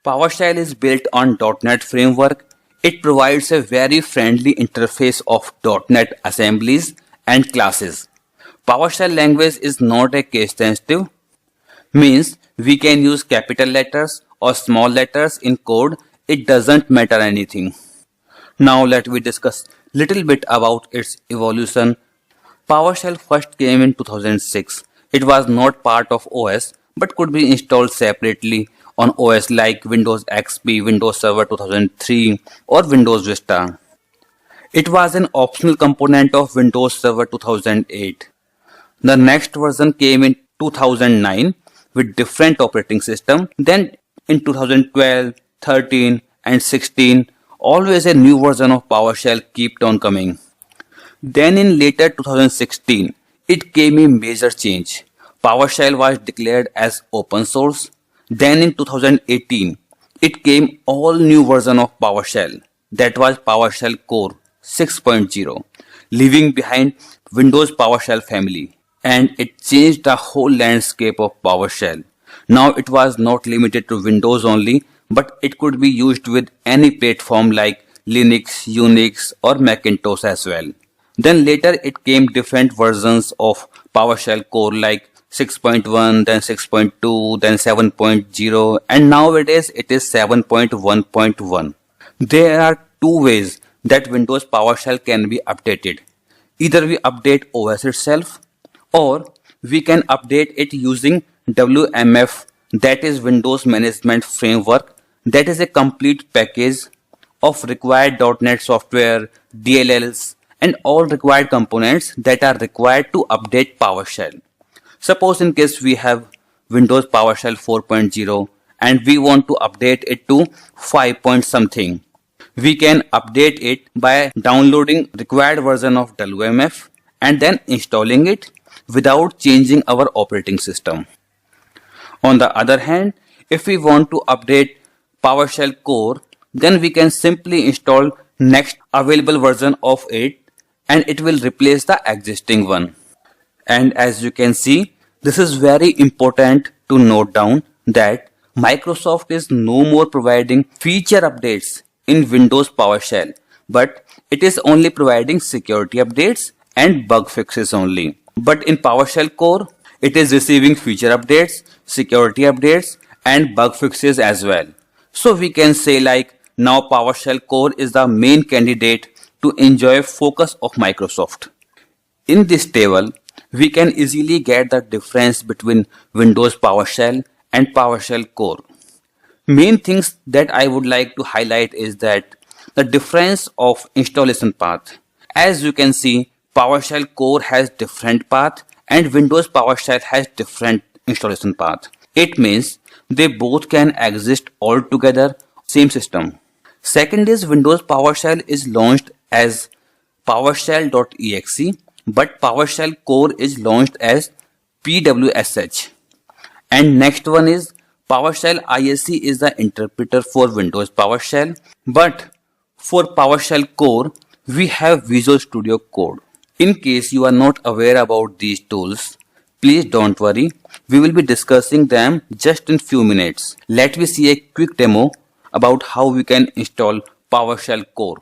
PowerShell is built on .NET framework. It provides a very friendly interface of .NET assemblies and classes. PowerShell language is not a case sensitive, means we can use capital letters or small letters in code. It doesn't matter anything. Now let me discuss little bit about its evolution. PowerShell first came in 2006. It was not part of OS but could be installed separately on OS like Windows XP, Windows Server 2003 or Windows Vista. It was an optional component of Windows Server 2008. The next version came in 2009 with different operating system. Then in 2012, 13 and 16, always a new version of PowerShell kept on coming. Then in later 2016, it came a major change. PowerShell was declared as open source. Then in 2018, it came all new version of PowerShell. That was PowerShell Core 6.0, leaving behind Windows PowerShell family. And it changed the whole landscape of PowerShell. Now it was not limited to Windows only, but it could be used with any platform like Linux, Unix or Macintosh as well. Then later it came different versions of PowerShell Core like 6.1, then 6.2, then 7.0 and nowadays it is 7.1.1. There are two ways that Windows PowerShell can be updated. Either we update OS itself or we can update it using WMF, that is Windows Management Framework. That is a complete package of required .NET software, DLLs and all required components that are required to update PowerShell. Suppose in case we have Windows PowerShell 4.0 and we want to update it to 5 point something. We can update it by downloading required version of WMF and then installing it without changing our operating system. On the other hand, if we want to update PowerShell Core, then we can simply install next available version of it and it will replace the existing one. And as you can see, this is very important to note down that Microsoft is no more providing feature updates in Windows PowerShell, but it is only providing security updates and bug fixes only. But in PowerShell Core, it is receiving feature updates, security updates and bug fixes as well. So we can say like now PowerShell Core is the main candidate to enjoy focus of Microsoft. In this table, we can easily get the difference between Windows PowerShell and PowerShell Core. Main things that I would like to highlight is that the difference of installation path. As you can see, PowerShell Core has different path and Windows PowerShell has different installation path. It means they both can exist all together, same system. Second is Windows PowerShell is launched as PowerShell.exe, but PowerShell Core is launched as PWSH. And next one is PowerShell ISE is the interpreter for Windows PowerShell, but for PowerShell Core, we have Visual Studio Code. In case you are not aware about these tools, please don't worry. We will be discussing them just in few minutes. Let me see a quick demo about how we can install PowerShell Core.